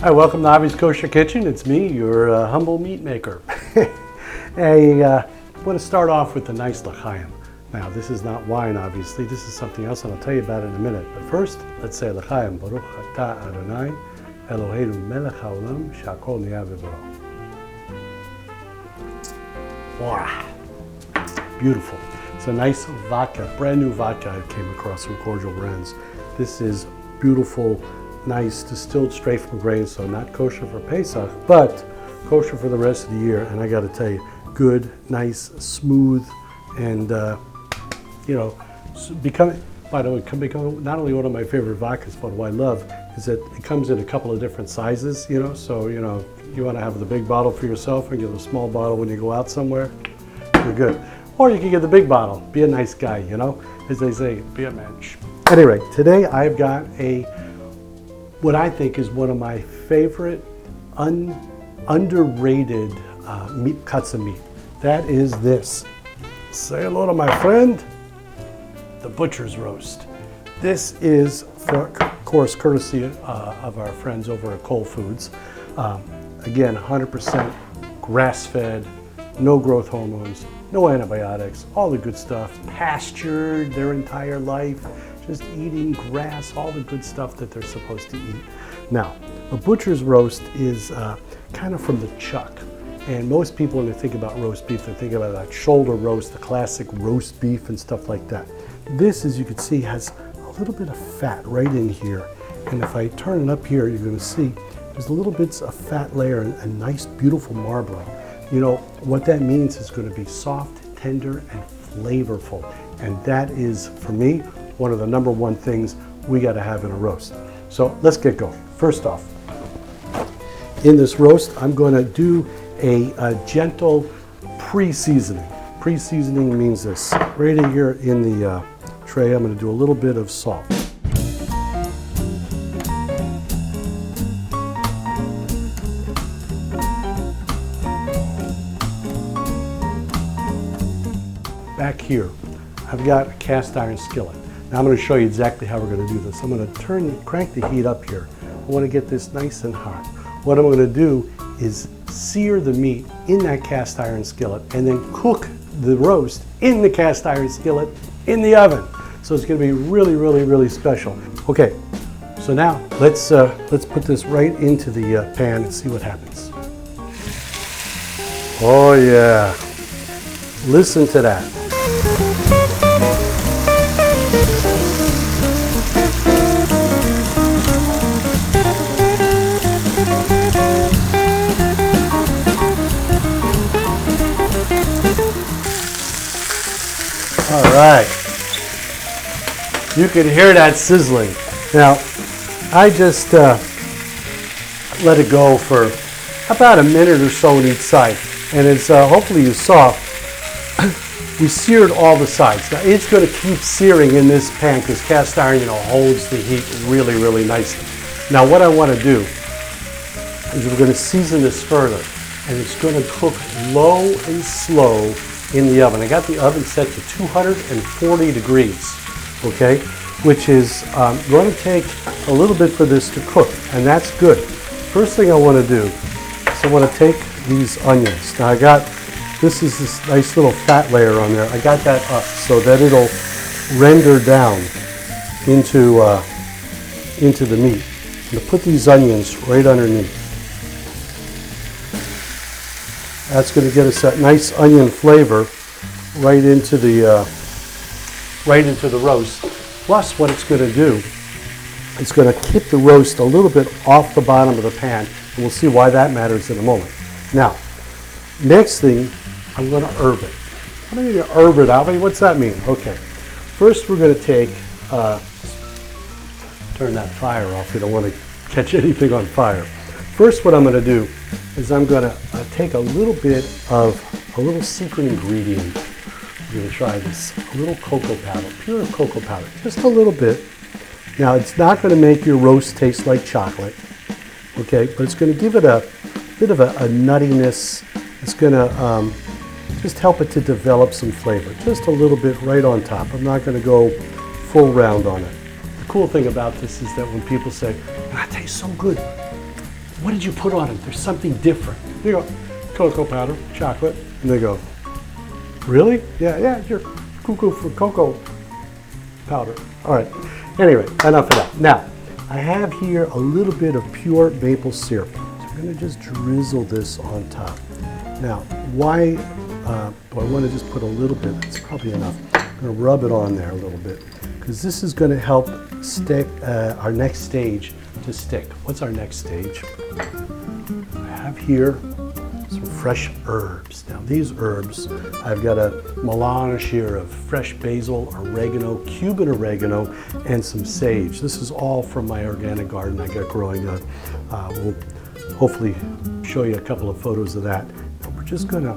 Hi, welcome to Avi's Kosher Kitchen. It's me, your humble meat maker. I want to start off with a nice l'chaim. Now, this is not wine, obviously. This is something else, and I'll tell you about it in a minute. But first, let's say l'chaim. Baruch atah Adonai, Eloheinu melech haolam, shakol niyah v'baro. Wow, beautiful. It's a nice vodka, brand new vodka I came across from Cordial Brands. This is beautiful, nice, distilled straight from grain, so not kosher for Pesach, but kosher for the rest of the year. And I got to tell you, good, nice, smooth, and by the way, become not only one of my favorite vodkas, but what I love is that it comes in a couple of different sizes. So you want to have the big bottle for yourself and get a small bottle when you go out somewhere. You're good. Or you can get the big bottle. Be a nice guy, as they say, be a mensch. Anyway, today I've got what I think is one of my favorite underrated meat cuts of meat. That is this. Say hello to my friend, the butcher's roast. This is, of course, courtesy of our friends over at Whole Foods. Again, 100% grass-fed, no growth hormones, no antibiotics, all the good stuff, pastured their entire life, just eating grass, all the good stuff that they're supposed to eat. Now, a butcher's roast is kind of from the chuck. And most people, when they think about roast beef, they think about that shoulder roast, the classic roast beef and stuff like that. This, as you can see, has a little bit of fat right in here. And if I turn it up here, you're going to see there's little bits of fat layer and a nice, beautiful marbling. What that means is going to be soft, tender, and flavorful. And that is, for me, one of the number one things we got to have in a roast. So let's get going. First off, in this roast, I'm going to do a gentle pre-seasoning. Pre-seasoning means this. Right in here in the tray, I'm going to do a little bit of salt. Back here, I've got a cast iron skillet. Now I'm going to show you exactly how we're going to do this. I'm going to crank the heat up here. I want to get this nice and hot. What I'm going to do is sear the meat in that cast iron skillet and then cook the roast in the cast iron skillet in the oven. So it's going to be really, really, really special. Okay, so now let's put this right into the pan and see what happens. Oh yeah, listen to that. All right, you can hear that sizzling. Now, I just let it go for about a minute or so on each side. And as hopefully you saw, we seared all the sides. Now, it's going to keep searing in this pan because cast iron, holds the heat really, really nicely. Now, what I want to do is we're going to season this further. And it's going to cook low and slow in the oven. I got the oven set to 240 degrees, okay, which is going to take a little bit for this to cook, and that's good. First thing I want to do is I want to take these onions. Now this is this nice little fat layer on there. I got that up so that it'll render down into the meat. I'm going to put these onions right underneath. That's going to get us that nice onion flavor right into the roast. Plus, what it's going to do, it's going to kick the roast a little bit off the bottom of the pan, and we'll see why that matters in a moment. Now, next thing, I'm going to herb it. What do I mean to herb it, Avi? What's that mean? Okay. First, we're going to take, turn that fire off. We don't want to catch anything on fire. First, what I'm going to do is I'm going to take a little bit of a little secret ingredient. We're going to try this. A little cocoa powder, pure cocoa powder, just a little bit. Now, it's not going to make your roast taste like chocolate, okay, but it's going to give it a bit of a nuttiness. It's going to just help it to develop some flavor, just a little bit right on top. I'm not going to go full round on it. The cool thing about this is that when people say, "That tastes so good," what did you put on it? There's something different. You go, cocoa powder, chocolate, and they go, really? Yeah, you're cuckoo for cocoa powder. All right, anyway, enough of that. Now, I have here a little bit of pure maple syrup. So I'm gonna just drizzle this on top. Now, why do I wanna just put a little bit? It's probably enough. I'm gonna rub it on there a little bit, because this is gonna help stick our next stage to stick. What's our next stage? I have here some fresh herbs. Now these herbs, I've got a melange here of fresh basil, oregano, Cuban oregano, and some sage. This is all from my organic garden I got growing up. We'll hopefully show you a couple of photos of that. But we're just gonna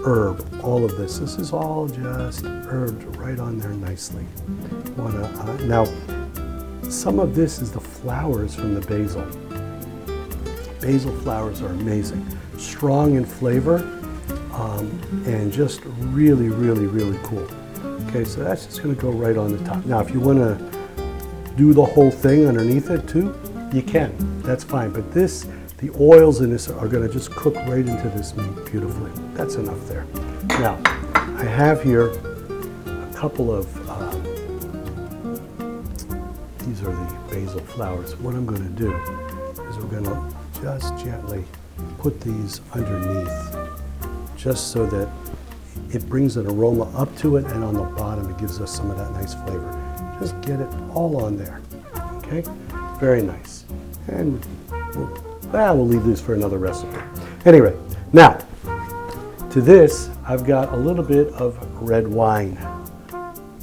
herb all of this. This is all just herbed right on there nicely. Now, some of this is the flowers from the basil. Basil flowers are amazing. Strong in flavor, and just really, really, really cool. Okay, so that's just gonna go right on the top. Now, if you wanna do the whole thing underneath it too, you can, that's fine. But this, the oils in this are gonna just cook right into this meat beautifully. That's enough there. Now, I have here a couple of, these are the basil flowers. What I'm gonna do is we're gonna just gently put these underneath, just so that it brings an aroma up to it, and on the bottom it gives us some of that nice flavor. Just get it all on there, okay? Very nice. And we'll leave these for another recipe. Anyway, now, to this, I've got a little bit of red wine.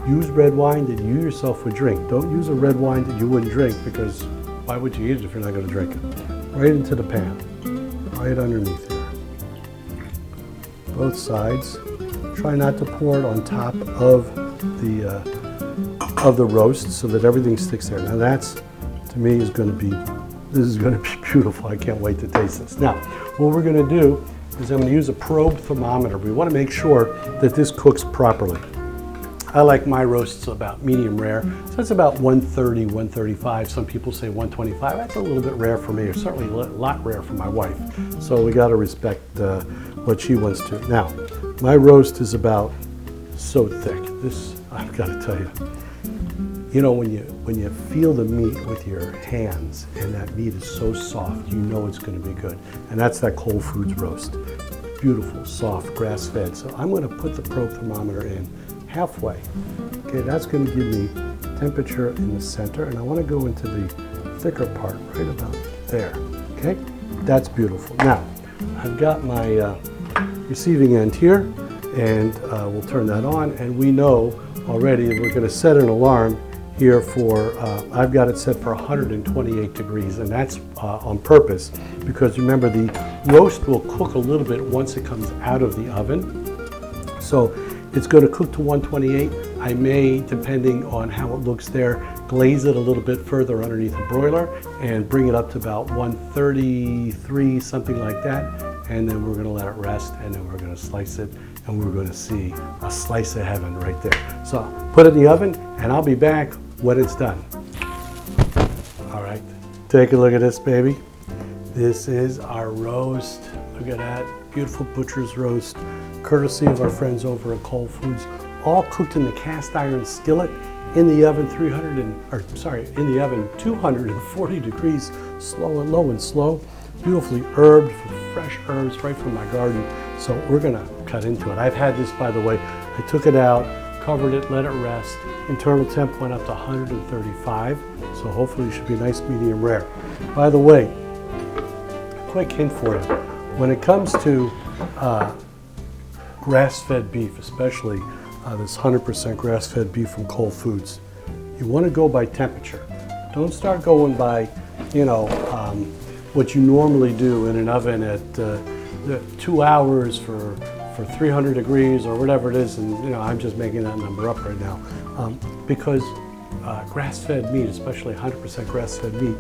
Use red wine that you yourself would drink. Don't use a red wine that you wouldn't drink, because why would you use it if you're not gonna drink it? Right into the pan, right underneath here. Both sides. Try not to pour it on top of the roast so that everything sticks there. Now that's, to me, this is gonna be beautiful. I can't wait to taste this. Now, what we're gonna do is I'm gonna use a probe thermometer. We wanna make sure that this cooks properly. I like my roasts about medium rare, so it's about 130, 135. Some people say 125. That's a little bit rare for me, or certainly a lot rare for my wife. So we got to respect what she wants to. Now, my roast is about so thick. This, I've got to tell you, you know, when you feel the meat with your hands and that meat is so soft, you know it's going to be good. And that's that Whole Foods roast. Beautiful, soft, grass-fed. So I'm going to put the probe thermometer in halfway. Okay, that's going to give me temperature in the center, and I want to go into the thicker part right about there. Okay, that's beautiful. Now, I've got my receiving end here, and we'll turn that on, and we know already we're going to set an alarm here for, I've got it set for 128 degrees, and that's on purpose, because remember, the roast will cook a little bit once it comes out of the oven. So it's going to cook to 128. I may, depending on how it looks there, glaze it a little bit further underneath the broiler and bring it up to about 133, something like that. And then we're going to let it rest, and then we're going to slice it, and we're going to see a slice of heaven right there. So put it in the oven, and I'll be back when it's done. All right, take a look at this, baby. This is our roast. Look at that, beautiful butcher's roast, courtesy of our friends over at Whole Foods, all cooked in the cast iron skillet in the oven 240 degrees, low and slow, beautifully herbed, fresh herbs right from my garden. So we're gonna cut into it. I've had this, by the way, I took it out, covered it, let it rest. Internal temp went up to 135, so hopefully it should be nice medium rare. By the way, quick hint for you, when it comes to grass-fed beef, especially this 100% grass-fed beef from Whole Foods, you want to go by temperature. Don't start going by, what you normally do in an oven at 2 hours for 300 degrees or whatever it is, and I'm just making that number up right now, because grass-fed meat, especially 100% grass-fed meat,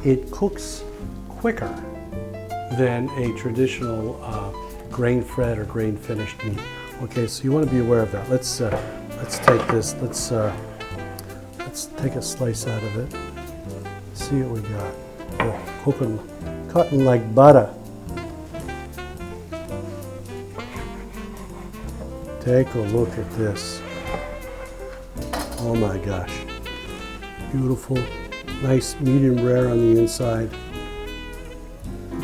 it cooks quicker than a traditional grain-fed or grain-finished meat. Okay, so you want to be aware of that. Let's take this. Let's take a slice out of it. See what we got. Oh, cutting like butter. Take a look at this. Oh my gosh. Beautiful, nice medium rare on the inside.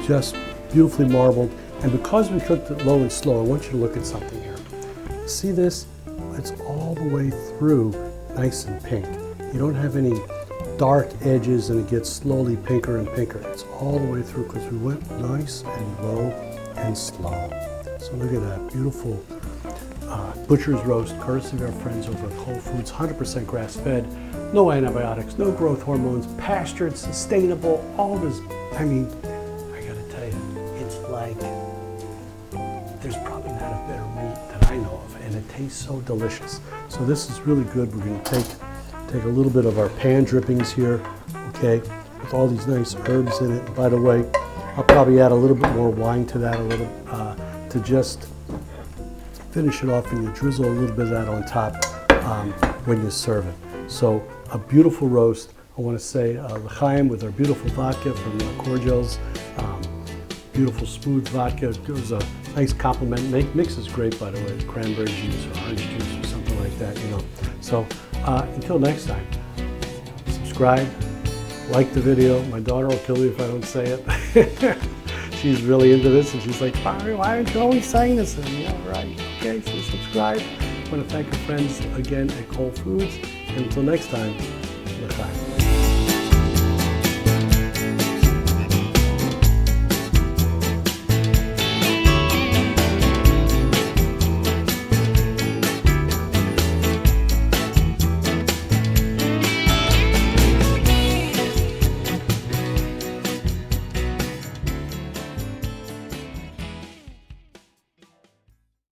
Just beautifully marbled. And because we cooked it low and slow, I want you to look at something here. See this? It's all the way through nice and pink. You don't have any dark edges and it gets slowly pinker and pinker. It's all the way through because we went nice and low and slow. So look at that beautiful butcher's roast, courtesy of our friends over at Whole Foods, 100% grass-fed, no antibiotics, no growth hormones, pastured, sustainable, all this. I mean, I gotta tell you, it's like, there's probably not a better meat that I know of, and it tastes so delicious. So this is really good. We're gonna take a little bit of our pan drippings here, okay, with all these nice herbs in it. And by the way, I'll probably add a little bit more wine to that, to just finish it off, and you drizzle a little bit of that on top when you serve it. So a beautiful roast. I want to say l'chaim with our beautiful vodka from Cordial's. Beautiful smooth vodka. It gives a nice compliment. Mixes great, by the way, with cranberry juice or orange juice or something like that, you know. So until next time, subscribe, like the video. My daughter will kill me if I don't say it. She's really into this, and she's like, why aren't you always saying this? And yeah, right. Okay, so subscribe. I want to thank our friends again at Whole Foods. And until next time, l'chaim.